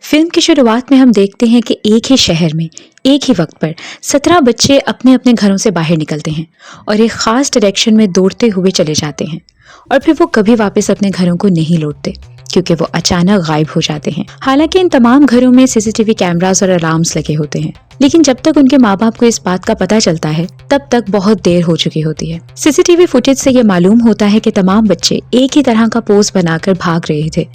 Film की शुरुआत में हम देखते हैं कि एक ही शहर में एक ही वक्त पर 17 बच्चे अपने अपने घरों से बाहर निकलते हैं और एक खास डायरेक्शन में दौड़ते हुए चले जाते हैं और फिर वो कभी वापस अपने घरों को नहीं लौटते क्योंकि वो अचानक गायब हो जाते हैं। हालांकि इन तमाम घरों में सीसीटीवी कैमरास और अलार्म्स लगे होते हैं, लेकिन जब तक उनके माँ बाप को इस बात का पता चलता है तब तक बहुत देर हो चुकी होती है। सीसीटीवी फुटेज से ये मालूम होता है कि तमाम बच्चे एक ही तरह का पोज बनाकर भाग रहे थे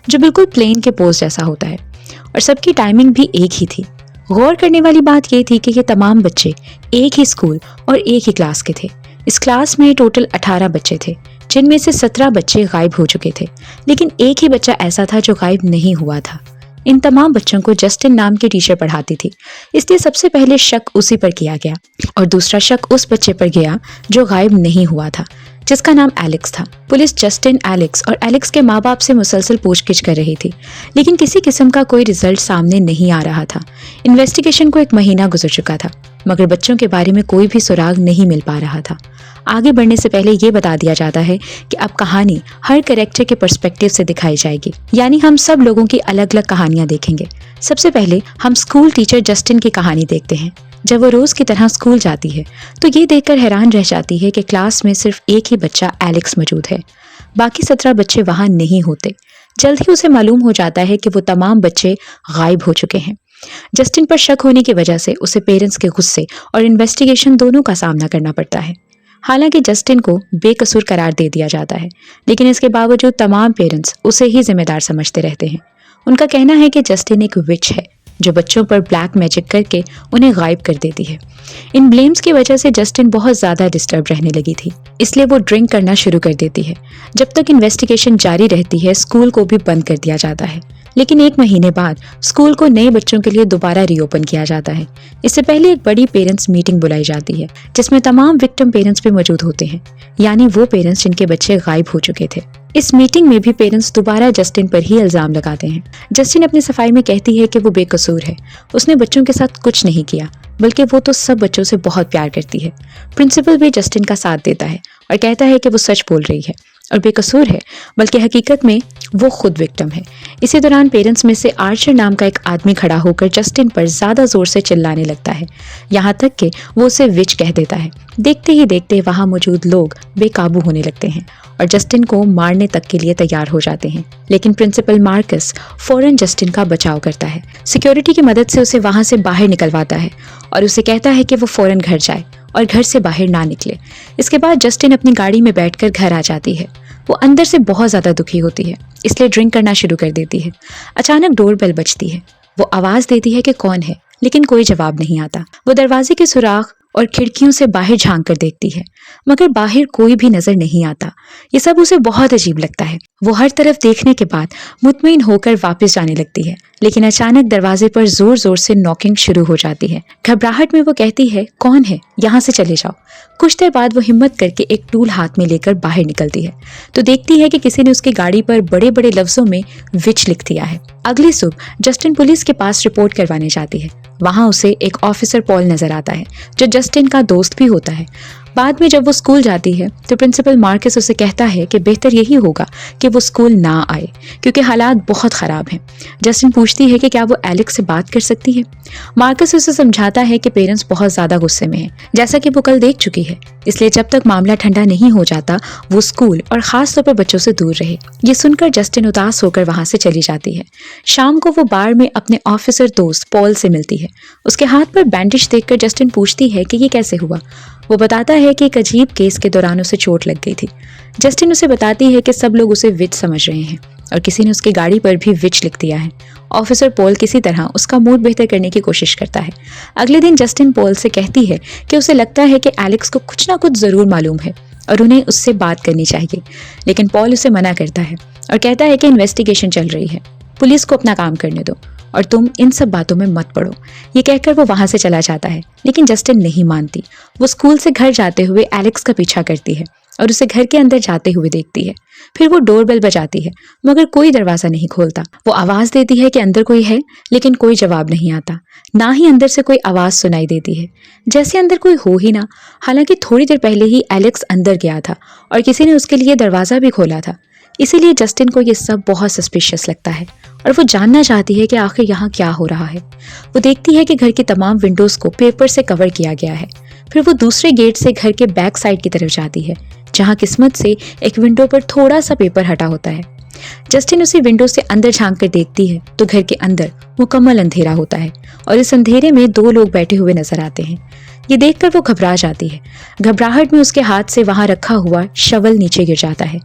जो बिल्कुल प्लेन के पोज जैसा होता है और सबकी टाइमिंग भी एक ही थी। गौर करने वाली बात ये थी कि ये तमाम बच्चे एक ही स्कूल और एक ही क्लास के थे। इस क्लास में टोटल 18 बच्चे थे, जिनमें से 17 बच्चे गायब हो चुके थे, लेकिन एक ही बच्चा ऐसा था जो गायब नहीं हुआ था। इन तमाम बच्चों को जस्टिन नाम की टीचर पढ़ाती थी, इसलिए सबसे पहले शक उसी पर किया गया और दूसरा शक उस बच्चे पर गया जो गायब नहीं हुआ था, जिसका नाम एलेक्स था। पुलिस जस्टिन, एलेक्स और एलेक्स के माँ बाप से मुसलसल पूछगिछ कर रही थी, लेकिन किसी किस्म का कोई रिजल्ट सामने नहीं आ रहा था। इन्वेस्टिगेशन को 1 महीना गुजर चुका था, मगर बच्चों के बारे में कोई भी सुराग नहीं मिल पा रहा था। आगे बढ़ने से पहले ये बता दिया जाता है कि अब कहानी हर कैरेक्टर के पर्सपेक्टिव से दिखाई जाएगी, यानी हम सब लोगों की अलग अलग कहानियां देखेंगे। सबसे पहले हम स्कूल टीचर जस्टिन की कहानी देखते हैं। जब वो रोज की तरह स्कूल जाती है तो ये देखकर हैरान रह जाती है कि क्लास में सिर्फ एक ही बच्चा एलेक्स मौजूद है, बाकी 17 बच्चे वहां नहीं होते। जल्द ही उसे मालूम हो जाता है कि वो तमाम बच्चे गायब हो चुके हैं। जस्टिन पर शक होने की वजह से उसे पेरेंट्स के गुस्से और इन्वेस्टिगेशन दोनों का सामना करना पड़ता है। हालांकि जस्टिन को बेकसूर करार दे दिया जाता है, लेकिन इसके बावजूद तमाम पेरेंट्स उसे ही जिम्मेदार समझते रहते हैं। उनका कहना है कि जस्टिन एक विच है जो बच्चों पर ब्लैक मैजिक करके उन्हें गायब कर देती है। इन ब्लेम्स की वजह से जस्टिन बहुत ज्यादा डिस्टर्ब रहने लगी थी, इसलिए वो ड्रिंक करना शुरू कर देती है। जब तक इन्वेस्टिगेशन जारी रहती है, स्कूल को भी बंद कर दिया जाता है, लेकिन 1 महीने बाद स्कूल को नए बच्चों के लिए दोबारा रीओपन किया जाता है। इससे पहले एक बड़ी पेरेंट्स मीटिंग बुलाई जाती है, जिसमें तमाम विक्टिम पेरेंट्स भी मौजूद होते हैं, यानी वो पेरेंट्स जिनके बच्चे गायब हो चुके थे। इस मीटिंग में भी पेरेंट्स दोबारा जस्टिन पर ही इल्जाम लगाते हैं। जस्टिन अपनी सफाई में कहती है कि वो बेकसूर है, उसने बच्चों के साथ कुछ नहीं किया, बल्कि वो तो सब बच्चों से बहुत प्यार करती है। प्रिंसिपल भी जस्टिन का साथ देता है और कहता है कि वो सच बोल रही है और बेकसूर है, बल्कि हकीकत में वो खुद विक्टिम है। इसी दौरान पेरेंट्स में से आर्चर नाम का एक आदमी खड़ा होकर जस्टिन पर ज्यादा जोर से चिल्लाने लगता है, यहाँ तक कि वो उसे विच कह देता है। देखते ही देखते वहां मौजूद लोग बेकाबू होने लगते हैं और जस्टिन को मारने तक के लिए तैयार हो जाते हैं, लेकिन प्रिंसिपल मार्कस फौरन जस्टिन का बचाव करता है। सिक्योरिटी की मदद से उसे वहां से बाहर निकलवाता है और उसे कहता है कि वो फौरन घर जाए और घर से बाहर ना निकले। इसके बाद जस्टिन अपनी गाड़ी में बैठकर घर आ जाती है। वो अंदर से बहुत ज्यादा दुखी होती है, इसलिए ड्रिंक करना शुरू कर देती है। अचानक डोरबेल बजती है। वो आवाज देती है कि कौन है, लेकिन कोई जवाब नहीं आता। वो दरवाजे के सुराख और खिड़कियों से बाहर झांक कर देखती है, मगर बाहर कोई भी नजर नहीं आता। ये सब उसे बहुत अजीब लगता है। वो हर तरफ देखने के बाद मुतमईन होकर वापस जाने लगती है, लेकिन अचानक दरवाजे पर जोर जोर से नॉकिंग शुरू हो जाती है। घबराहट में वो कहती है, कौन है, यहाँ से चले जाओ। कुछ देर बाद वो हिम्मत करके एक टूल हाथ में लेकर बाहर निकलती है तो देखती है कि किसी ने उसकी गाड़ी पर बड़े बड़े लफ्जों में विच लिख दिया है। अगली सुबह जस्टिन पुलिस के पास रिपोर्ट करवाने जाती है। वहां उसे एक ऑफिसर पॉल नजर आता है जो जस्टिन का दोस्त भी होता है। बाद में जब वो स्कूल जाती है तो प्रिंसिपल मार्कस उसे कहता है कि बेहतर यही होगा कि वो स्कूल ना आए क्योंकि हालात बहुत खराब हैं। जस्टिन पूछती है कि क्या वो एलेक्स से बात कर सकती है। मार्कस उसे समझाता है कि पेरेंट्स बहुत ज्यादा गुस्से में हैं, जैसा कि वो कल देख चुकी है, इसलिए जब तक मामला ठंडा नहीं हो जाता वो स्कूल और खास तौर पर बच्चों से दूर रहे। ये सुनकर जस्टिन उदास होकर वहां से चली जाती है। शाम को वो बार में अपने ऑफिसर दोस्त पॉल से मिलती है। उसके हाथ पर बैंडेज देखकर जस्टिन पूछती है कि ये कैसे हुआ। वो बताता है कि एक अजीब केस के दौरान उसे चोट लग गई थी। जस्टिन उसे बताती है कि सब लोग उसे विच समझ रहे हैं और किसी ने उसकी गाड़ी पर भी विच लिख दिया है। ऑफिसर पॉल किसी तरह उसका मूड बेहतर करने की कोशिश करता है। अगले दिन जस्टिन पॉल से कहती है कि उसे लगता है कि एलेक्स को कुछ ना कुछ जरूर मालूम है और उन्हें उससे बात करनी चाहिए, लेकिन पॉल उसे मना करता है और कहता है कि इन्वेस्टिगेशन चल रही है, पुलिस को अपना काम करने दो और तुम इन सब बातों में मत पड़ो। ये कहकर वो वहां से चला जाता है, लेकिन जस्टिन नहीं मानती। वो स्कूल से घर जाते हुए एलेक्स का पीछा करती है और उसे घर के अंदर जाते हुए देखती है। फिर वो डोरबेल बजाती है, मगर कोई दरवाजा नहीं खोलता। वो आवाज देती है कि अंदर कोई है, लेकिन कोई जवाब नहीं आता, ना ही अंदर से कोई आवाज सुनाई देती है, जैसे अंदर कोई हो ही ना। हालांकि थोड़ी देर पहले ही एलेक्स अंदर गया था और किसी ने उसके लिए दरवाजा भी खोला था। इसीलिए जस्टिन को ये सब बहुत सस्पिशियस लगता है और वो जानना चाहती है कि आखिर यहाँ क्या हो रहा है। वो देखती है कि घर की तमाम विंडोज को पेपर से कवर किया गया है। फिर वो दूसरे गेट से घर के बैक साइड की तरफ जाती है, जहाँ किस्मत से एक विंडो पर थोड़ा सा पेपर हटा होता है। जस्टिन उसी विंडो से अंदर झांक कर देखती है तो घर के अंदर मुकम्मल अंधेरा होता है और इस अंधेरे में 2 लोग बैठे हुए नजर आते हैं। ये देखकर वो घबरा जाती है। घबराहट में उसके हाथ से वहां रखा हुआ शवल नीचे गिर जाता है।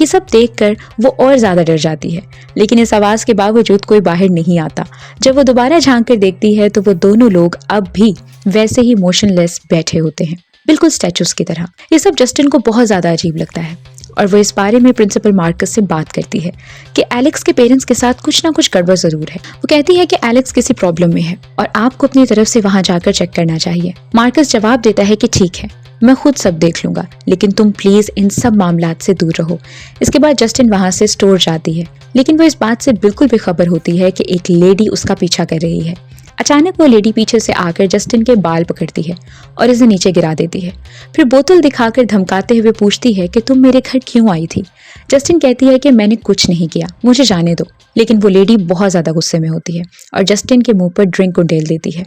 ये सब देखकर वो और ज्यादा डर जाती है, लेकिन इस आवाज के बावजूद कोई बाहर नहीं आता। जब वो दोबारा झांक कर देखती है तो वो दोनों लोग अब भी वैसे ही मोशनलेस बैठे होते हैं, बिल्कुल स्टैचूज की तरह। ये सब जस्टिन को बहुत ज्यादा अजीब लगता है और वो इस बारे में प्रिंसिपल मार्कस से बात करती है कि एलेक्स के पेरेंट्स के साथ कुछ ना कुछ गड़बड़ जरूर है। वो कहती है कि एलेक्स किसी प्रॉब्लम में है और आपको अपनी तरफ से वहां जाकर चेक करना चाहिए। मार्कस जवाब देता है कि ठीक है, मैं खुद सब देख लूंगा, लेकिन तुम प्लीज इन सब मामलात से दूर रहो। इसके बाद जस्टिन वहां से स्टोर जाती है, लेकिन वो इस बात से बिल्कुल बेखबर होती है कि एक लेडी उसका पीछा कर रही है। अचानक वो लेडी पीछे से आकर जस्टिन के बाल पकड़ती है और इसे नीचे गिरा देती है। फिर बोतल दिखाकर धमकाते हुए पूछती है कि तुम मेरे घर क्यों आई थी। जस्टिन कहती है कि मैंने कुछ नहीं किया, मुझे जाने दो। लेकिन वो लेडी बहुत ज्यादा गुस्से में होती है और जस्टिन के मुंह पर ड्रिंक उंडेल देती है।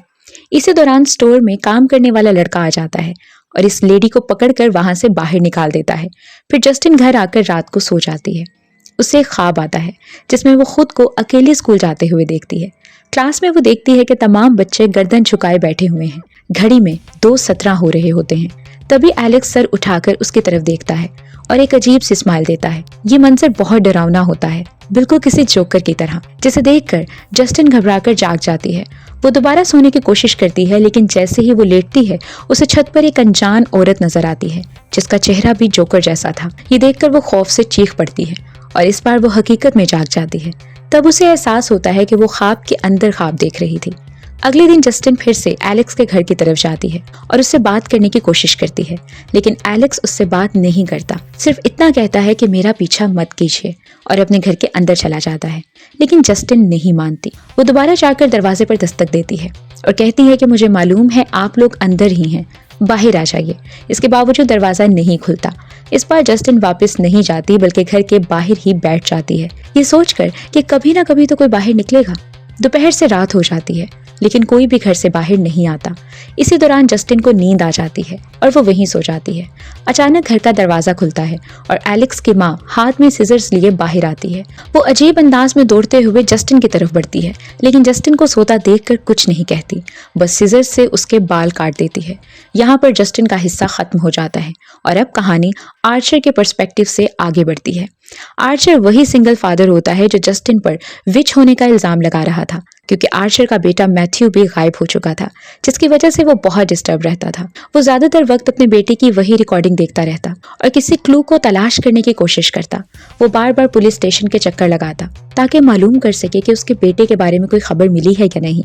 इसी दौरान स्टोर में काम करने वाला लड़का आ जाता है और इस लेडी को पकड़कर वहां से बाहर निकाल देता है। फिर जस्टिन घर आकर रात को सो जाती है। उसे एक ख्वाब आता है जिसमें वो खुद को अकेले स्कूल जाते हुए देखती है। क्लास में वो देखती है कि तमाम बच्चे गर्दन झुकाए बैठे हुए हैं। घड़ी में 2:17 हो रहे होते हैं। तभी एलेक्स सर उठाकर उसकी तरफ देखता है और एक अजीब सी स्माइल देता है। ये मंजर बहुत डरावना होता है, बिल्कुल किसी जोकर की तरह, जिसे देखकर जस्टिन घबराकर जाग जाती है। वो दोबारा सोने की कोशिश करती है, लेकिन जैसे ही वो लेटती है उसे छत पर एक अनजान औरत नजर आती है जिसका चेहरा भी जोकर जैसा था। ये देखकर वो खौफ से चीख पड़ती है और इस बार वो हकीकत में जाग जाती है। तब उसे एहसास होता है कि वो ख्वाब के अंदर ख्वाब देख रही थी। अगले दिन जस्टिन फिर से एलेक्स के घर की तरफ जाती है और उससे बात करने की कोशिश करती है, लेकिन एलेक्स उससे बात नहीं करता। सिर्फ इतना कहता है कि मेरा पीछा मत कीजिए और अपने घर के अंदर चला जाता है। लेकिन जस्टिन नहीं मानती। वो दोबारा जाकर दरवाजे पर दस्तक देती है और कहती है कि मुझे मालूम है आप लोग अंदर ही हैं, बाहर आ जाइए। इसके बावजूद दरवाजा नहीं खुलता। इस बार जस्टिन वापस नहीं जाती बल्कि घर के बाहर ही बैठ जाती है, ये सोचकर कि कभी ना कभी तो कोई बाहर निकलेगा। दोपहर से रात हो जाती है, लेकिन कोई भी घर से बाहर नहीं आता। इसी दौरान जस्टिन को नींद आ जाती है और वो वहीं सो जाती है। अचानक घर का दरवाजा खुलता है और एलेक्स की माँ हाथ में सिजर्स लिए बाहर आती है। वो अजीब अंदाज में दौड़ते हुए जस्टिन की तरफ बढ़ती है, लेकिन जस्टिन को सोता देखकर कुछ नहीं कहती, बस सिजर्स से उसके बाल काट देती है। यहाँ पर जस्टिन का हिस्सा खत्म हो जाता है और अब कहानी आर्चर के पर्सपेक्टिव से आगे बढ़ती है। आर्चर वही सिंगल फादर होता है जो जस्टिन पर विच होने का इल्जाम लगा रहा था, क्योंकि आर्चर का बेटा मैथ्यू भी गायब हो चुका था, जिसकी वजह से वो बहुत डिस्टर्ब रहता था। वो ज्यादातर वक्त अपने बेटे की वही रिकॉर्डिंग देखता रहता और किसी क्लू को तलाश करने की कोशिश करता। वो बार बार पुलिस स्टेशन के चक्कर लगाता ताकि मालूम कर सके कि उसके बेटे के बारे में कोई खबर मिली है या नहीं।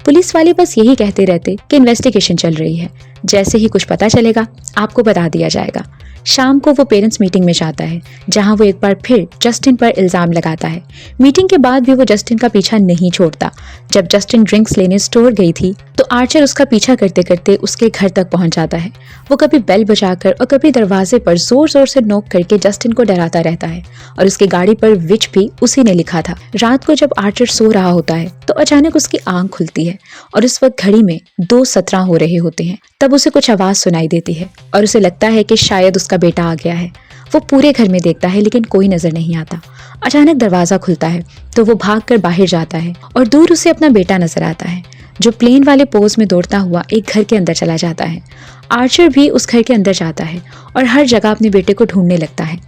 पुलिस वाले बस यही कहते रहते कि इन्वेस्टिगेशन चल रही है, जैसे ही कुछ पता चलेगा आपको बता दिया जाएगा। शाम को वो पेरेंट्स मीटिंग में जाता है, जहां वो एक बार फिर जस्टिन पर इल्जाम लगाता है। मीटिंग के बाद भी वो जस्टिन का पीछा नहीं छोड़ता। जब जस्टिन ड्रिंक्स लेने स्टोर गई थी तो आर्चर उसका पीछा करते करते उसके घर तक पहुंच जाता है। वो कभी बेल बजाकर और कभी दरवाजे पर जोर जोर से नोक करके जस्टिन को डराता रहता है और उसकी गाड़ी पर विच भी उसी ने लिखा था। रात को जब आर्चर सो रहा होता है तो अचानक उसकी आंख खुलती है और उस वक्त घड़ी में 2:17 हो रहे होते हैं। तब उसे कुछ आवाज सुनाई देती है और उसे लगता है कि शायद उसका बेटा आ गया है। वो पूरे घर में देखता है लेकिन कोई नजर नहीं आता। अचानक दरवाजा खुलता है तो वो भागकर बाहर जाता है और दूर उसे अपना बेटा नजर आता है जो प्लेन वाले पोज में दौड़ता हुआ एक घर के अंदर चला जाता है। आर्चर भी उस घर के अंदर जाता है और हर जगह अपने बेटे को ढूंढने लगता है।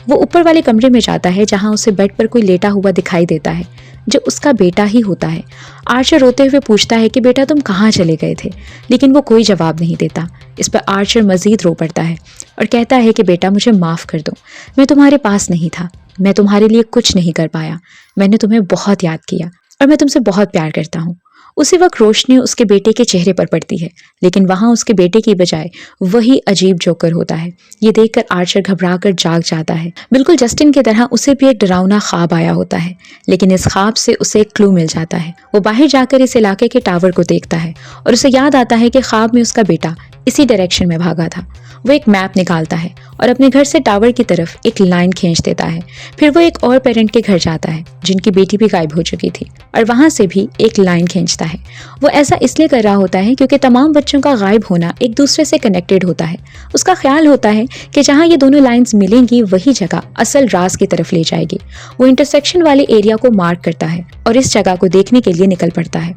वो ऊपर वाले कमरे में जाता है जहां उसे बेड पर कोई लेटा हुआ दिखाई देता है जो उसका बेटा ही होता है। आर्चर रोते हुए पूछता है कि बेटा तुम कहाँ चले गए थे, लेकिन वो कोई जवाब नहीं देता। इस पर आर्चर मजीद रो पड़ता है और कहता है कि बेटा मुझे माफ कर दो, मैं तुम्हारे पास नहीं था, मैं तुम्हारे लिए कुछ नहीं कर पाया, मैंने तुम्हें बहुत याद किया और मैं तुमसे बहुत प्यार करता हूँ। उसी वक्त रोशनी उसके बेटे के चेहरे पर पड़ती है, लेकिन वहां उसके बेटे की बजाय वही अजीब जोकर होता है। ये देखकर आर्चर घबराकर जाग जाता है। बिल्कुल जस्टिन की तरह उसे भी एक डरावना ख्वाब आया होता है, लेकिन इस ख्वाब से उसे एक क्लू मिल जाता है। वो बाहर जाकर इस इलाके के टावर को देखता है और उसे याद आता है कि ख्वाब में उसका बेटा इसी डायरेक्शन में भागा था। वो एक मैप निकालता है और अपने घर से टावर की तरफ एक लाइन खींच देता है। फिर वो एक और पेरेंट के घर जाता है जिनकी बेटी भी गायब हो चुकी थी और वहां से भी एक लाइन खींचता है। वो ऐसा इसलिए कर रहा होता है क्योंकि तमाम बच्चों का गायब होना एक दूसरे से कनेक्टेड होता है। उसका ख्याल होता है कि जहां ये दोनों लाइंस मिलेंगी वही जगह असल राज की तरफ ले जाएगी। वो इंटरसेक्शन वाले एरिया को मार्क करता है और इस जगह को देखने के लिए निकल पड़ता है।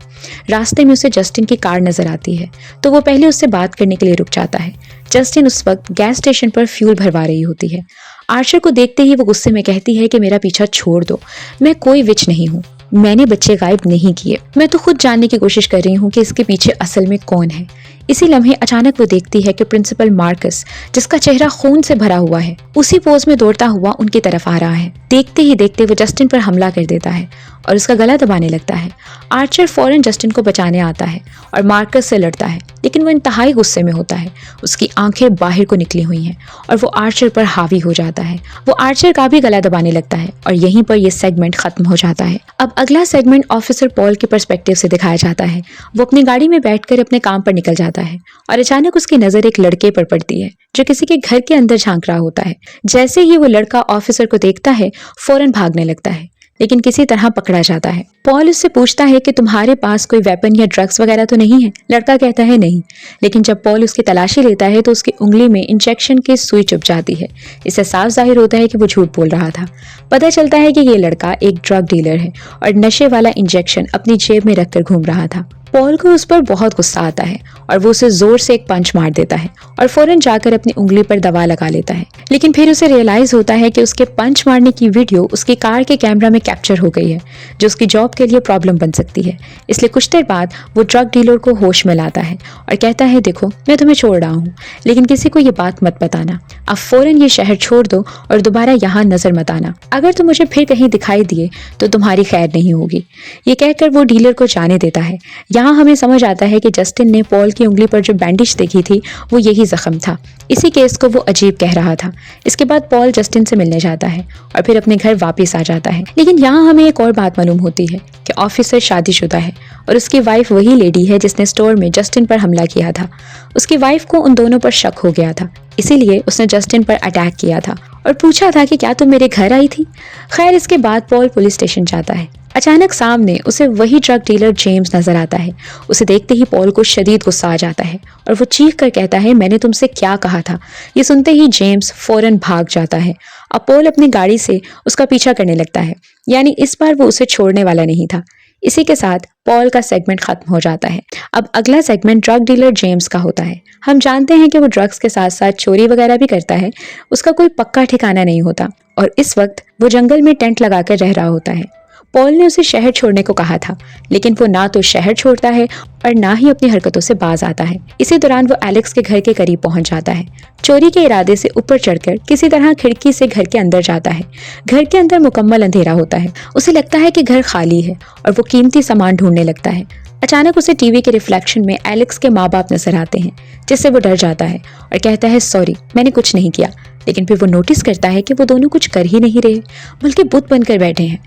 रास्ते में उसे जस्टिन की कार नजर आती है तो वो पहले उससे बात करने के लिए रुक जाता है। जस्टिन उस वक्त गैस स्टेशन पर फ्यूल भरवा रही होती है। आर्चर को देखते ही वो गुस्से में कहती है कि मेरा पीछा छोड़ दो, मैं कोई विच नहीं हूँ, मैंने बच्चे गायब नहीं किए, मैं तो खुद जानने की कोशिश कर रही हूँ कि इसके पीछे असल में कौन है। इसी लम्हे अचानक वो देखती है कि प्रिंसिपल मार्कस, जिसका चेहरा खून से भरा हुआ है, उसी पोज में दौड़ता हुआ उनकी तरफ आ रहा है। देखते ही देखते वो जस्टिन पर हमला कर देता है और उसका गला दबाने लगता है। आर्चर फौरन जस्टिन को बचाने आता है और मार्कस से लड़ता है, लेकिन वो इंतहाई गुस्से में होता है। उसकी आंखें बाहर को निकली हुई हैं और वो आर्चर पर हावी हो जाता है। वो आर्चर का भी गला दबाने लगता है और यहीं पर यह सेगमेंट खत्म हो जाता है। अब अगला सेगमेंट ऑफिसर पॉल के पर्सपेक्टिव से दिखाया जाता है। वो अपनी गाड़ी में बैठकर अपने काम पर निकल जाता है और अचानक उसकी नजर एक लड़के पर पड़ती है जो किसी के घर के अंदर झांक रहा होता है। जैसे ही वो लड़का ऑफिसर को देखता है, फौरन भागने लगता है, लेकिन किसी तरह पकड़ा जाता है। पॉल उससे पूछता है कि तुम्हारे पास कोई वेपन या ड्रग्स वगैरह तो नहीं है? लड़का कहता है नहीं, लेकिन जब पॉल उसकी तलाशी लेता है तो उसकी उंगली में इंजेक्शन की सुई चुभ जाती है। इससे साफ जाहिर होता है कि वो झूठ बोल रहा था। पता चलता है कि ये लड़का एक ड्रग डीलर है और नशे वाला इंजेक्शन अपनी जेब में रखकर घूम रहा था। पॉल को उस पर बहुत गुस्सा आता है और वो उसे जोर से एक पंच मार देता है और फौरन जाकर अपनी उंगली पर दवा लगा लेता है। लेकिन फिर उसे रियलाइज होता है कि उसके पंच मारने की वीडियो उसकी कार के कैमरा में कैप्चर हो गई है, जो उसकी जॉब के लिए प्रॉब्लम बन सकती है। इसलिए कुछ देर बाद वो ड्रग डीलर को होश में लाता है और कहता है, देखो मैं तुम्हें छोड़ रहा हूँ, लेकिन किसी को ये बात मत बताना। अब फौरन ये शहर छोड़ दो और दोबारा यहाँ नजर मत आना। अगर तुम मुझे फिर कहीं दिखाई दिए तो तुम्हारी खैर नहीं होगी। ये कहकर वो डीलर को जाने देता है। यहाँ हमें समझ आता है कि जस्टिन ने पॉल की उंगली पर जो बैंडेज देखी थी वो यही जख्म था। इसी केस को वो अजीब कह रहा था। इसके बाद पॉल जस्टिन से मिलने जाता है और फिर अपने घर वापस आ जाता है। लेकिन यहाँ हमें एक और बात मालूम होती है कि ऑफिसर शादीशुदा है और उसकी वाइफ वही लेडी है जिसने स्टोर में जस्टिन पर हमला किया था। उसकी वाइफ को उन दोनों पर शक हो गया था, इसीलिए उसने जस्टिन पर अटैक किया था और पूछा था कि क्या तुम मेरे घर आई थी। खैर, इसके बाद पॉल पुलिस स्टेशन जाता है। अचानक सामने उसे वही ड्रग डीलर जेम्स नजर आता है। उसे देखते ही पॉल को शदीद गुस्सा आ जाता है और वो चीख कर कहता है, मैंने तुमसे क्या कहा था। ये सुनते ही जेम्स फौरन भाग जाता है। अब पॉल अपनी गाड़ी से उसका पीछा करने लगता है, यानी इस बार वो उसे छोड़ने वाला नहीं था। इसी के साथ पॉल का सेगमेंट खत्म हो जाता है। अब अगला सेगमेंट ड्रग डीलर जेम्स का होता है। हम जानते हैं कि वो ड्रग्स के साथ साथ चोरी वगैरह भी करता है। उसका कोई पक्का ठिकाना नहीं होता और इस वक्त वो जंगल में टेंट लगाकर रह रहा होता है। पॉल ने उसे शहर छोड़ने को कहा था, लेकिन वो ना तो शहर छोड़ता है और ना ही अपनी हरकतों से बाज आता है। इसी दौरान वो एलेक्स के घर के करीब पहुंच जाता है। चोरी के इरादे से ऊपर चढ़कर किसी तरह खिड़की से घर के अंदर जाता है। घर के अंदर मुकम्मल अंधेरा होता है। उसे लगता है कि घर खाली है और वो कीमती सामान ढूंढने लगता है। अचानक उसे टीवी के रिफ्लेक्शन में एलेक्स के माँ बाप नजर आते हैं, जिससे वो डर जाता है और कहता है, सॉरी मैंने कुछ नहीं किया। लेकिन फिर वो नोटिस करता है कि वो दोनों कुछ कर ही नहीं रहे, बल्कि बुत बनकर बैठे हैं।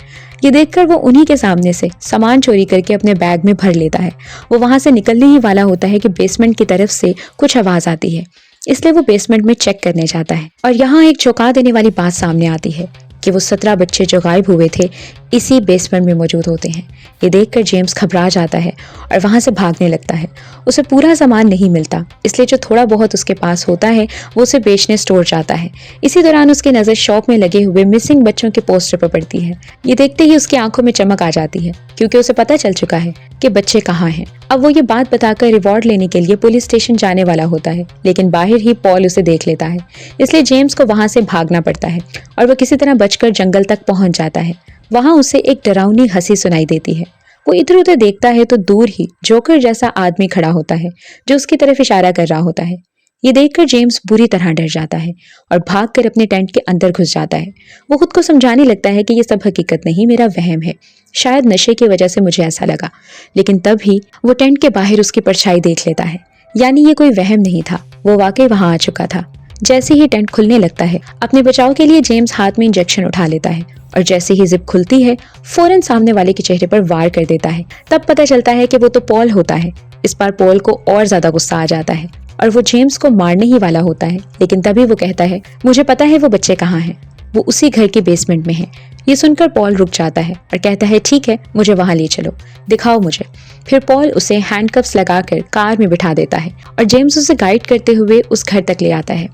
ये देखकर वो उन्हीं के सामने से सामान चोरी करके अपने बैग में भर लेता है। वो वहां से निकलने ही वाला होता है कि बेसमेंट की तरफ से कुछ आवाज आती है, इसलिए वो बेसमेंट में चेक करने जाता है और यहाँ एक चौंका देने वाली बात सामने आती है कि वो 17 बच्चे जो गायब हुए थे इसी बेसमेंट में मौजूद होते हैं। ये देखकर जेम्स घबरा जाता है और वहां से भागने लगता है। उसे पूरा सामान नहीं मिलता, इसलिए जो थोड़ा बहुत उसके पास होता है वो उसे बेचने स्टोर जाता है। इसी दौरान उसकी नजर शॉप में लगे हुए मिसिंग बच्चों के पोस्टर पर पड़ती है। ये देखते ही उसकी आंखों में चमक आ जाती है, क्योंकि उसे पता चल चुका है कि बच्चे कहाँ हैं। अब वो ये बात बताकर रिवॉर्ड लेने के लिए पुलिस स्टेशन जाने वाला होता है, लेकिन बाहर ही पॉल उसे देख लेता है। इसलिए जेम्स को वहां से भागना पड़ता है और वो किसी तरह बचकर जंगल तक पहुंच जाता है। वहां उसे एक डरावनी हंसी सुनाई देती है। वो इधर उधर देखता है तो दूर ही जोकर जैसा आदमी खड़ा होता है, जो उसकी तरफ इशारा कर रहा होता है। ये देखकर जेम्स बुरी तरह डर जाता है और भागकर अपने टेंट के अंदर घुस जाता है। वो खुद को समझाने लगता है कि ये सब हकीकत नहीं, मेरा वहम है। शायद नशे की वजह से मुझे ऐसा लगा, लेकिन तब ही वो टेंट के बाहर उसकी परछाई देख लेता है। यानी ये कोई वहम नहीं था, वो वाकई वहां आ चुका था। जैसे ही टेंट खुलने लगता है, अपने बचाव के लिए जेम्स हाथ में इंजेक्शन उठा लेता है और जैसे ही जिप खुलती है, फौरन सामने वाले के चेहरे पर वार कर देता है। तब पता चलता है कि वो तो पॉल होता है। इस बार पॉल को और ज्यादा गुस्सा आ जाता है और वो जेम्स को मारने ही वाला होता है, लेकिन तभी वो कहता है, मुझे पता है वो बच्चे कहाँ हैं, वो उसी घर के बेसमेंट में है। ये सुनकर पॉल रुक जाता है और कहता है, ठीक है, मुझे वहां ले चलो, दिखाओ मुझे। फिर पॉल उसे हैंडकफ्स लगाकर कार में बिठा देता है और जेम्स उसे गाइड करते हुए उस घर तक ले आता है।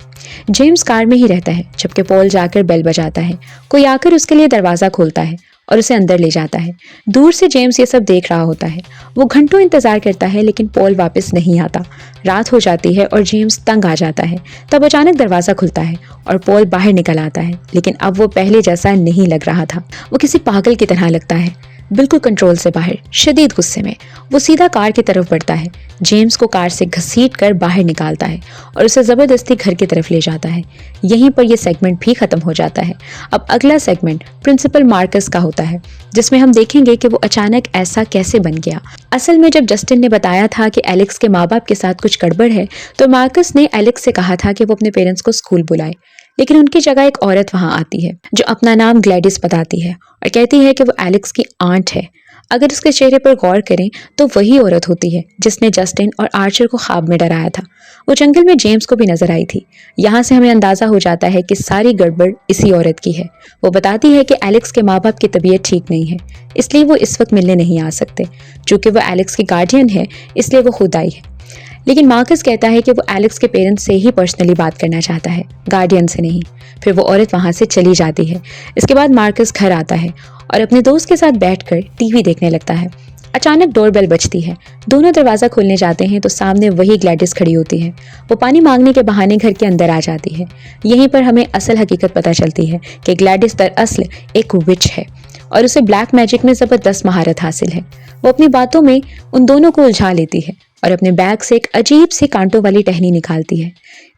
जेम्स कार में ही रहता है, जबकि पॉल जाकर बेल बजाता है। कोई आकर उसके लिए दरवाजा खोलता है और उसे अंदर ले जाता है। दूर से जेम्स ये सब देख रहा होता है। वो घंटों इंतजार करता है, लेकिन पॉल वापस नहीं आता। रात हो जाती है और जेम्स तंग आ जाता है। तब अचानक दरवाजा खुलता है और पॉल बाहर निकल आता है, लेकिन अब वो पहले जैसा नहीं लग रहा था। वो किसी पागल की तरह लगता है, बिल्कुल कंट्रोल से बाहर, शदीद गुस्से में। वो सीधा कार की तरफ बढ़ता है, जेम्स को कार से घसीट कर बाहर निकालता है और उसे जबरदस्ती घर की तरफ ले जाता है। यहीं पर यह सेगमेंट भी खत्म हो जाता है। अब अगला सेगमेंट प्रिंसिपल मार्कस का होता है, जिसमें हम देखेंगे कि वो अचानक ऐसा कैसे बन गया। असल में जब जस्टिन ने बताया था कि एलेक्स के माँ बाप के साथ कुछ गड़बड़ है, तो मार्कस ने एलेक्स से कहा था कि वो अपने पेरेंट्स को स्कूल बुलाए, लेकिन उनकी जगह एक औरत वहां आती है जो अपना नाम ग्लैडिस बताती है और कहती है कि वो एलेक्स की आंट है। अगर उसके चेहरे पर गौर करें तो वही औरत होती है जिसने जस्टिन और आर्चर को ख्वाब में डराया था। वो जंगल में जेम्स को भी नजर आई थी। यहाँ से हमें अंदाजा हो जाता है कि सारी गड़बड़ इसी औरत की है। वो बताती है कि एलेक्स के माँ बाप की तबीयत ठीक नहीं है, इसलिए वो इस वक्त मिलने नहीं आ सकते। चूंकि वो एलेक्स की गार्डियन है, इसलिए वो खुद आई है। लेकिन मार्कस कहता है कि वो एलेक्स के पेरेंट्स से ही पर्सनली बात करना चाहता है, गार्डियन से नहीं। फिर वो औरत वहां से चली जाती है। इसके बाद मार्कस घर आता है और अपने दोस्त के साथ बैठकर टीवी देखने लगता है। अचानक डोरबेल बजती है। दोनों दरवाजा खोलने जाते हैं तो सामने वही ग्लैडिस खड़ी होती है। वो पानी मांगने के बहाने घर के अंदर आ जाती है। यहीं पर हमें असल हकीकत पता चलती है कि ग्लैडिस दरअसल एक विच है और उसे ब्लैक मैजिक में जबरदस्त महारत हासिल है। वो अपनी बातों में उन दोनों को उलझा लेती है और अपने बैग से एक अजीब सी कांटों वाली टहनी निकालती है।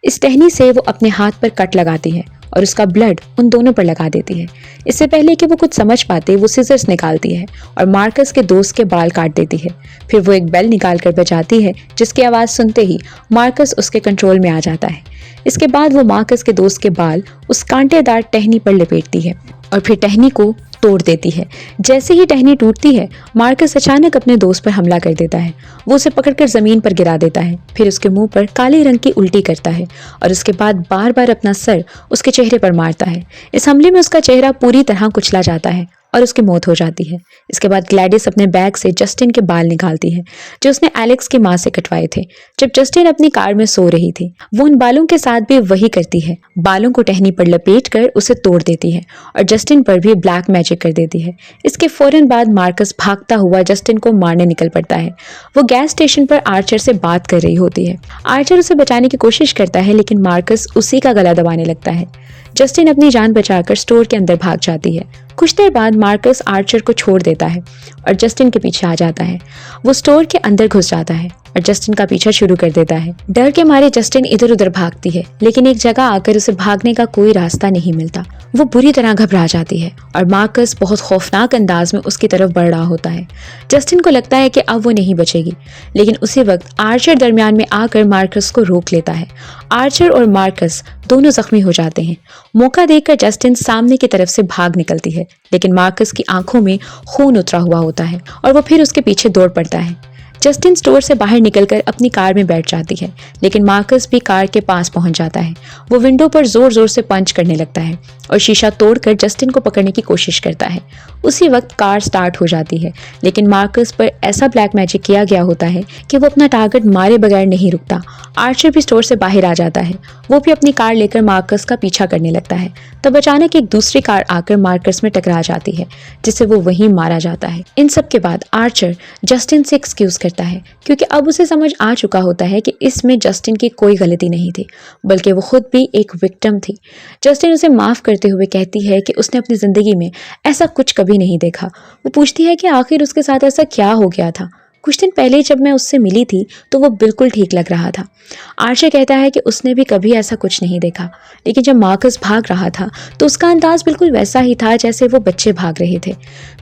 इस टहनी से वो अपने हाथ पर कट लगाती है और उसका ब्लड उन दोनों पर लगा देती है। इससे पहले कि वो कुछ समझ पाते, वो सिजर्स निकालती है और मार्कस के दोस्त के बाल काट देती है। फिर वो एक बेल निकाल कर बजाती है, जिसकी आवाज़ सुनते ही मार्कस उसके कंट्रोल में आ जाता है। इसके बाद वो मार्कस के दोस्त के बाल उस कांटेदार टहनी पर लपेटती है और फिर टहनी को तोड़ देती है। जैसे ही टहनी टूटती है, मार्कस अचानक अपने दोस्त पर हमला कर देता है। वो उसे पकड़कर जमीन पर गिरा देता है, फिर उसके मुंह पर काले रंग की उल्टी करता है और उसके बाद बार बार अपना सर उसके चेहरे पर मारता है। इस हमले में उसका चेहरा पूरी तरह कुचला जाता है और उसकी मौत हो जाती है। इसके बाद ग्लैडिस अपने बैग से जस्टिन के बाल निकालती है, जो उसने एलेक्स की माँ से कटवाए थे जब जस्टिन अपनी कार में सो रही थी। वो उन बालों के साथ भी वही करती है, बालों को टहनी पर लपेट कर उसे तोड़ देती है और जस्टिन पर भी ब्लैक मैजिक कर देती है। इसके फौरन बाद मार्कस भागता हुआ जस्टिन को मारने निकल पड़ता है। वो गैस स्टेशन पर आर्चर से बात कर रही होती है। आर्चर उसे बचाने की कोशिश करता है, लेकिन मार्कस उसी का गला दबाने लगता है। जस्टिन अपनी जान बचाकर स्टोर के अंदर भाग जाती है। कुछ देर बाद मार्कस आर्चर को छोड़ देता है और जस्टिन के पीछे आ जाता है। वो स्टोर के अंदर घुस जाता है और जस्टिन का पीछा शुरू कर देता है। डर के मारे जस्टिन इधर उधर भागती है, लेकिन एक जगह आकर उसे भागने का कोई रास्ता नहीं मिलता। वो बुरी तरह घबरा जाती है और मार्कस बहुत खौफनाक अंदाज में उसकी तरफ बढ़ रहा होता है। जस्टिन को लगता है कि अब वो नहीं बचेगी, लेकिन उसी वक्त आर्चर दरमियान में आकर मार्कस को रोक लेता है। आर्चर और मार्कस दोनों जख्मी हो जाते हैं। मौका देखकर जस्टिन सामने की तरफ से भाग निकलती है, लेकिन मार्कस की आंखों में खून उतरा हुआ होता है और वो फिर उसके पीछे दौड़ पड़ता है। जस्टिन स्टोर से बाहर निकलकर अपनी कार में बैठ जाती है, लेकिन मार्कस भी कार के पास पहुंच जाता है। वो विंडो पर जोर जोर से पंच करने लगता है और शीशा तोड़कर जस्टिन को पकड़ने की कोशिश करता है। उसी वक्त कार स्टार्ट हो जाती है, लेकिन मार्कस पर ऐसा ब्लैक मैजिक किया गया होता है कि वो अपना टारगेट मारे बगैर नहीं रुकता। आर्चर भी स्टोर से बाहर आ जाता है। वो भी अपनी कार लेकर मार्कस का पीछा करने लगता है। तब अचानक एक दूसरी कार आकर मार्कस में टकरा जाती है, जिससे वो वहीं मारा जाता है। इन सब के बाद आर्चर जस्टिन से एक्सक्यूज करता है, क्योंकि अब उसे समझ आ चुका होता है कि इसमें जस्टिन की कोई गलती नहीं थी, बल्कि वो खुद भी एक विक्टिम थी। जस्टिन उसे माफ करते हुए कहती है कि उसने अपनी जिंदगी में ऐसा कुछ कभी नहीं देखा। वो पूछती है कि आखिर उसके साथ ऐसा क्या हो गया था। कुछ दिन पहले जब मैं उससे मिली थी तो वो बिल्कुल ठीक लग रहा था। आर्चर कहता है कि उसने भी कभी ऐसा कुछ नहीं देखा, लेकिन जब मार्कस भाग रहा था तो उसका अंदाज बिल्कुल वैसा ही था जैसे वो बच्चे भाग रहे थे।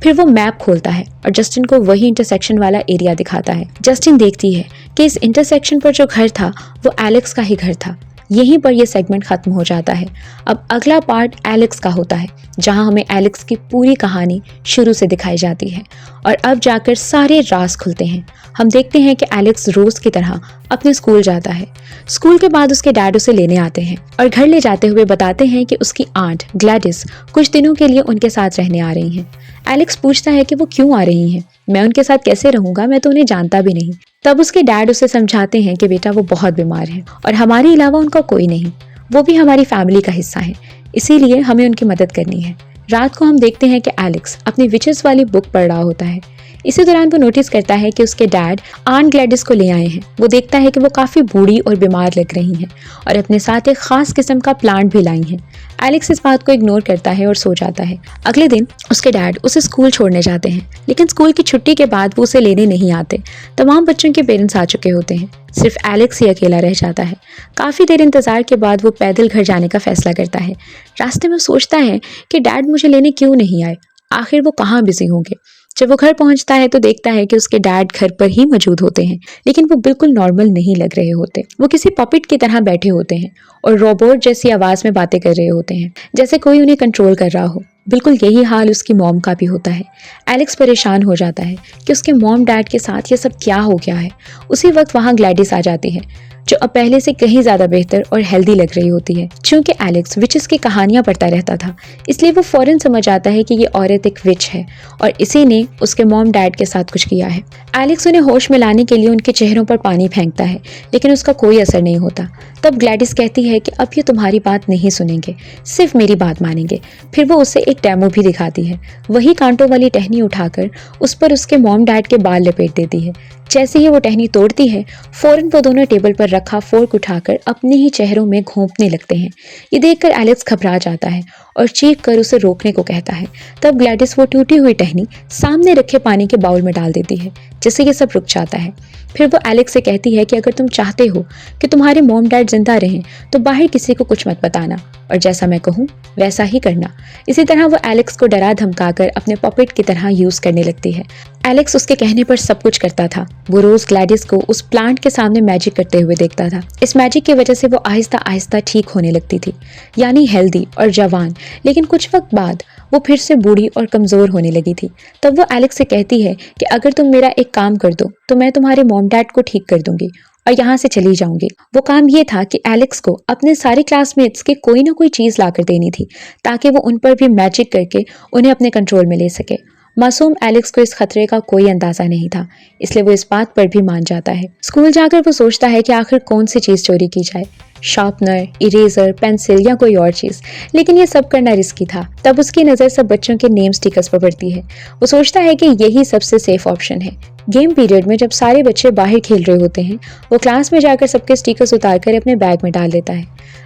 फिर वो मैप खोलता है और जस्टिन को वही इंटरसेक्शन वाला एरिया दिखाता है। जस्टिन देखती है कि इस इंटरसेक्शन पर जो घर था वो एलेक्स का ही घर था। यहीं पर यह सेगमेंट खत्म हो जाता है। अब अगला पार्ट एलेक्स का होता है, जहां हमें एलेक्स की पूरी कहानी शुरू से दिखाई जाती है और अब जाकर सारे राज खुलते हैं। हम देखते हैं कि एलेक्स रोज की तरह अपने स्कूल जाता है। स्कूल के बाद उसके डैड उसे लेने आते हैं और घर ले जाते हुए बताते हैं कि उसकी आंट ग्लैडिस कुछ दिनों के लिए उनके साथ रहने आ रही हैं। एलेक्स पूछता है कि वो क्यों आ रही हैं? मैं उनके साथ कैसे रहूंगा, मैं तो उन्हें जानता भी नहीं। तब उसके डैड उसे समझाते हैं कि बेटा वो बहुत बीमार है और हमारे अलावा उनका कोई नहीं, वो भी हमारी फैमिली का हिस्सा है, इसीलिए हमें उनकी मदद करनी है। रात को हम देखते हैं कि एलेक्स अपनी विचेस वाली बुक पढ़ रहा होता है। इसी दौरान वो नोटिस करता है कि उसके डैड आंट ग्लैडिस को ले आए हैं। वो देखता है कि वो काफ़ी बूढ़ी और बीमार लग रही हैं और अपने साथ एक खास किस्म का प्लांट भी लाई हैं। एलेक्स इस बात को इग्नोर करता है और सो जाता है। अगले दिन उसके डैड उसे स्कूल छोड़ने जाते हैं, लेकिन स्कूल की छुट्टी के बाद वो उसे लेने नहीं आते। तमाम बच्चों के पेरेंट्स आ चुके होते हैं, सिर्फ एलेक्स ही अकेला रह जाता है। काफ़ी देर इंतजार के बाद वो पैदल घर जाने का फैसला करता है। रास्ते में सोचता है कि डैड मुझे लेने क्यों नहीं आए, आखिर वो कहाँ बिजी होंगे। जब वो घर पहुंचता है तो देखता है कि उसके डैड घर पर ही मौजूद होते हैं, लेकिन वो बिल्कुल नॉर्मल नहीं लग रहे होते। वो किसी पपेट की तरह बैठे होते हैं और रोबोट जैसी आवाज में बातें कर रहे होते हैं, जैसे कोई उन्हें कंट्रोल कर रहा हो। बिल्कुल यही हाल उसकी मॉम का भी होता है। एलेक्स परेशान हो जाता है कि उसके मॉम डैड के साथ ये सब क्या हो गया है। उसी वक्त वहाँ ग्लैडिस आ जाती है, जो अब पहले से कहीं ज्यादा बेहतर और हेल्दी लग रही होती है। क्योंकि एलेक्स विचेस की कहानियां पढ़ता रहता था, इसलिए वो फौरन समझ आता है कि ये औरत एक विच है और इसी ने उसके मॉम डैड के साथ कुछ किया है। एलेक्स उन्हें होश में लाने के लिए उनके चेहरों पर पानी फेंकता है, लेकिन उसका कोई असर नहीं होता। तब ग्लैडिस कहती है कि अब ये तुम्हारी बात नहीं सुनेंगे, सिर्फ मेरी बात मानेंगे। फिर वो उसे एक डेमो भी दिखाती है। वही कांटों वाली टहनी उठाकर उस पर उसके मॉम डैड के बाल लपेट देती है। जैसे ही वो टहनी तोड़ती है, फौरन वो दोनों टेबल पर रखा फोर्क उठाकर अपने ही चेहरों में घोंपने लगते हैं। ये देखकर एलेक्स घबरा जाता है और चीख कर उसे रोकने को कहता है। तब ग्लैडिस वो टूटी हुई टहनी सामने रखे पानी के बाउल में डाल देती है, जिससे ये सब रुक जाता है। फिर वो एलेक्स से कहती है कि अगर तुम चाहते हो कि तुम्हारे मॉम डैड जिंदा रहें तो बाहर किसी को कुछ मत बताना और जैसा मैं कहूँ वैसा ही करना। इसी तरह वो एलेक्स को डरा धमकाकर अपने पॉपेट की तरह यूज करने लगती है। एलेक्स उसके कहने पर सब कुछ करता था। वो रोज ग्लैडिस को उस प्लांट के सामने मैजिक करते हुए देखता था। इस मैजिक की वजह से वो आहिस्ता आहिस्ता ठीक होने लगती थी, यानी हेल्दी और जवान। लेकिन कुछ वक्त बाद वो फिर से बूढ़ी और कमजोर होने लगी थी। तब वो एलेक्स से कहती है कि अगर तुम मेरा एक काम कर दो तो मैं तुम्हारे मॉम डैड को ठीक कर दूंगी और यहाँ से चली जाऊंगी। वो काम ये था कि एलेक्स को अपने सारे क्लासमेट्स के कोई ना कोई चीज लाकर देनी थी, ताकि वो उन पर भी मैजिक करके उन्हें अपने कंट्रोल में ले सके। मासूम एलेक्स को इस खतरे का कोई अंदाजा नहीं था, इसलिए वो इस बात पर भी मान जाता है। स्कूल जाकर वो सोचता है कि आखिर कौन सी चीज चोरी की जाए, शार्पनर, इरेजर, पेंसिल या कोई और चीज। लेकिन ये सब करना रिस्की था। तब उसकी नजर सब बच्चों के नेम स्टिकर्स पर पड़ती है। वो सोचता है कि यही सबसे सेफ ऑप्शन है। गेम पीरियड में जब सारे बच्चे बाहर खेल रहे होते हैं, वो क्लास में जाकर सबके स्टिकर्स उतारकर अपने बैग में डाल देता है।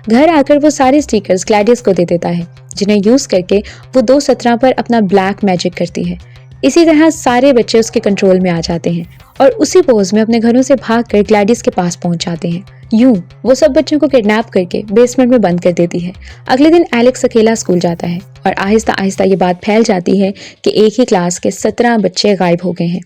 घर आकर वो सारे स्टिकर्स ग्लैडिस को दे देता है, जिन्हें यूज करके वो 2-17 पर अपना ब्लैक मैजिक करती है। इसी तरह सारे बच्चे उसके कंट्रोल में आ जाते हैं और उसी पोज में अपने घरों से भागकर ग्लैडिस के पास पहुंच जाते हैं। यूं वो सब बच्चों को किडनैप करके बेसमेंट में बंद कर देती है। अगले दिन एलेक्स अकेला स्कूल जाता है और आहिस्ता आहिस्ता ये बात फैल जाती है कि एक ही क्लास के 17 बच्चे गायब हो गए हैं।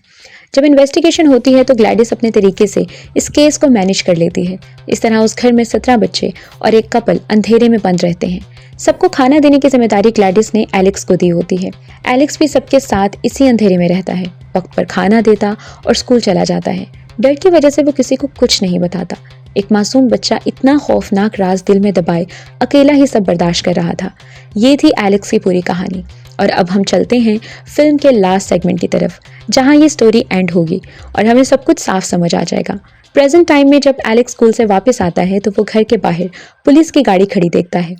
जब इन्वेस्टिगेशन होती है तो ग्लैडिस अपने तरीके से इस केस को मैनेज कर लेती है। इस तरह उस घर में 17 बच्चे और एक कपल अंधेरे में बंद रहते हैं। सबको खाना देने की जिम्मेदारी ग्लैडिस ने एलेक्स को दी होती है। एलेक्स भी सबके साथ इसी अंधेरे में रहता है, वक्त पर खाना देता और स्कूल चला जाता है। डर की वजह से वो किसी को कुछ नहीं बताता। एक मासूम बच्चा इतना खौफनाक राज दिल में दबाए अकेला ही सब बर्दाश्त कर रहा था। ये थी एलेक्स की पूरी कहानी। और अब हम चलते हैं फिल्म के लास्ट सेगमेंट की तरफ, जहां ये स्टोरी एंड होगी और हमें सब कुछ साफ समझ आ जाएगा। प्रेजेंट टाइम में जब एलेक्स स्कूल से वापस आता है तो वो घर के बाहर पुलिस की गाड़ी खड़ी देखता है।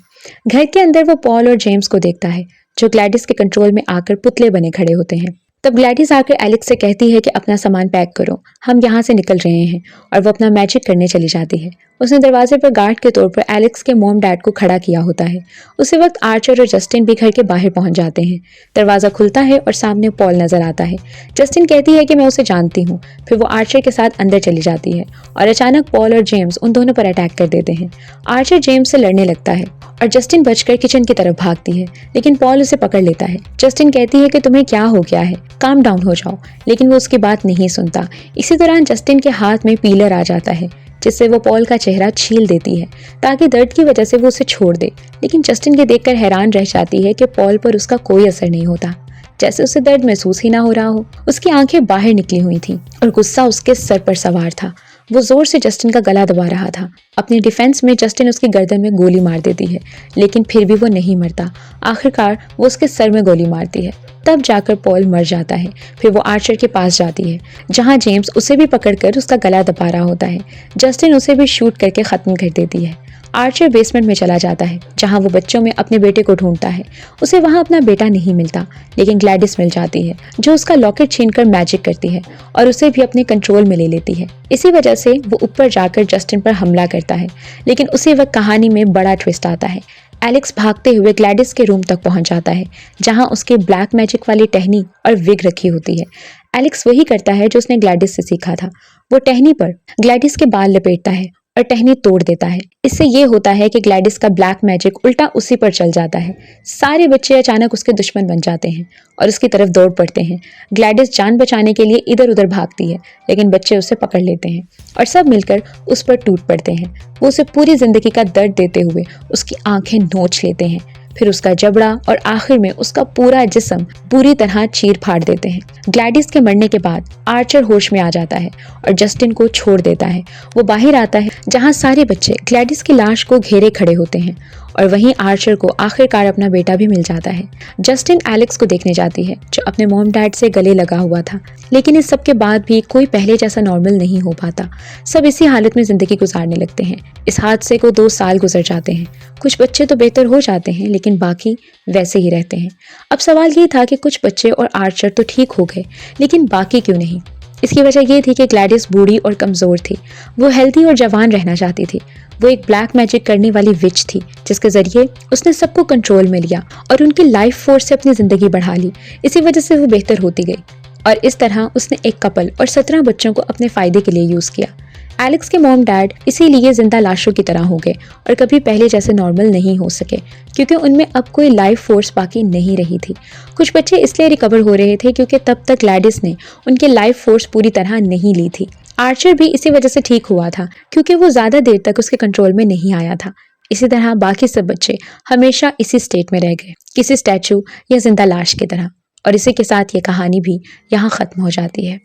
घर के अंदर वो पॉल और जेम्स को देखता है, जो ग्लैडिस के कंट्रोल में आकर पुतले बने खड़े होते हैं। तब ग्लैडिस आकर एलेक्स से कहती है कि अपना सामान पैक करो, हम यहाँ से निकल रहे हैं, और वो अपना मैजिक करने चली जाती है। उसने दरवाजे पर गार्ड के तौर पर एलेक्स के मॉम डैड को खड़ा किया होता है। उसी वक्त आर्चर और जस्टिन भी घर के बाहर पहुंच जाते हैं। दरवाज़ा खुलता है और सामने पॉल नजर आता है। जस्टिन कहती है कि मैं उसे जानती हूँ। फिर वो आर्चर के साथ अंदर चली जाती है और अचानक पॉल और जेम्स उन दोनों पर अटैक कर देते हैं। आर्चर जेम्स से लड़ने लगता है और जस्टिन बचकर किचन की तरफ भागती है, लेकिन पॉल उसे पकड़ लेता है। जस्टिन कहती है कि तुम्हें क्या हो गया है, काम डाउन हो जाओ, लेकिन वो उसकी बात नहीं सुनता। इसी दौरान जस्टिन के हाथ में पीलर आ जाता है, जिससे वो पॉल का चेहरा छील देती है ताकि दर्द की वजह से वो उसे छोड़ दे। लेकिन जस्टिन के देखकर हैरान रह जाती है कि पॉल पर उसका कोई असर नहीं होता, जैसे उसे दर्द महसूस ही ना हो रहा हो। उसकी आंखें बाहर निकली हुई थीं और गुस्सा उसके सर पर सवार था। वो जोर से जस्टिन का गला दबा रहा था। अपने डिफेंस में जस्टिन उसकी गर्दन में गोली मार देती है, लेकिन फिर भी वो नहीं मरता। आखिरकार वो उसके सर में गोली मारती है। तब जाकर पॉल मर जाता है। फिर वो आर्चर के पास जाती है, जहां जेम्स उसे भी पकड़कर उसका गला दबा रहा होता है। जस्टिन उसे भी शूट करके खत्म कर देती है। आर्चर बेसमेंट में चला जाता है, जहां वो बच्चों में अपने बेटे को ढूंढता है। उसे वहां अपना बेटा नहीं मिलता, लेकिन ग्लैडिस मिल जाती है, जो उसका लॉकेट छीनकर मैजिक करती है और उसे भी अपने कंट्रोल में ले लेती है। इसी वजह से वो ऊपर जाकर जस्टिन पर हमला करता है, लेकिन उसी वक्त कहानी में बड़ा ट्विस्ट आता है। एलेक्स भागते हुए ग्लैडिस के रूम तक पहुंच जाता है, जहां उसके ब्लैक मैजिक वाली टहनी और विग रखी होती है। एलेक्स वही करता है जो उसने ग्लैडिस से सीखा था। वो टहनी पर ग्लैडिस के बाल लपेटता है और टहनी तोड़ देता है। इससे ये होता है कि ग्लैडिस का ब्लैक मैजिक उल्टा उसी पर चल जाता है। सारे बच्चे अचानक उसके दुश्मन बन जाते हैं और उसकी तरफ दौड़ पड़ते हैं। ग्लैडिस जान बचाने के लिए इधर उधर भागती है, लेकिन बच्चे उसे पकड़ लेते हैं और सब मिलकर उस पर टूट पड़ते हैं। वो उसे पूरी जिंदगी का दर्द देते हुए उसकी आंखें नोच लेते हैं, फिर उसका जबड़ा और आखिर में उसका पूरा जिस्म पूरी तरह चीर फाड़ देते हैं। ग्लैडिस के मरने के बाद आर्चर होश में आ जाता है और जस्टिन को छोड़ देता है। वो बाहर आता है, जहां सारे बच्चे ग्लैडिस की लाश को घेरे खड़े होते हैं और वहीं आर्चर को आखिरकार अपना बेटा भी मिल जाता है। जस्टिन एलेक्स को देखने जाती है, जो अपने मॉम डैड से गले लगा हुआ था, लेकिन इस सब के बाद भी कोई पहले जैसा नॉर्मल नहीं हो पाता। सब इसी हालत में जिंदगी गुजारने लगते हैं। इस हादसे को 2 साल गुजर जाते हैं। कुछ बच्चे तो बेहतर हो जाते हैं, लेकिन बाकी वैसे ही रहते हैं। अब सवाल ये था कि कुछ बच्चे और आर्चर तो ठीक हो गए, लेकिन बाकी क्यों नहीं? इसकी वजह ये थी कि ग्लैडिस बूढ़ी और कमजोर थी। वो हेल्दी और जवान रहना चाहती थी। वो एक ब्लैक मैजिक करने वाली विच थी, जिसके जरिए उसने सबको कंट्रोल में लिया और उनकी लाइफ फोर्स से अपनी जिंदगी बढ़ा ली। इसी वजह से वो बेहतर होती गई और इस तरह उसने एक कपल और 17 बच्चों को अपने फायदे के लिए यूज किया। एलेक्स के मॉम डैड इसीलिए जिंदा लाशों की तरह हो गए और कभी पहले जैसे नॉर्मल नहीं हो सके, क्योंकि उनमें अब कोई लाइफ फोर्स बाकी नहीं रही थी। कुछ बच्चे इसलिए रिकवर हो रहे थे क्योंकि तब तक ग्लैडिस ने उनकी लाइफ फोर्स पूरी तरह नहीं ली थी। आर्चर भी इसी वजह से ठीक हुआ था, क्योंकि वो ज्यादा देर तक उसके कंट्रोल में नहीं आया था। इसी तरह बाकी सब बच्चे हमेशा इसी स्टेट में रह गए, किसी स्टैचू या जिंदा लाश की तरह। और इसी के साथ ये कहानी भी यहाँ खत्म हो जाती है।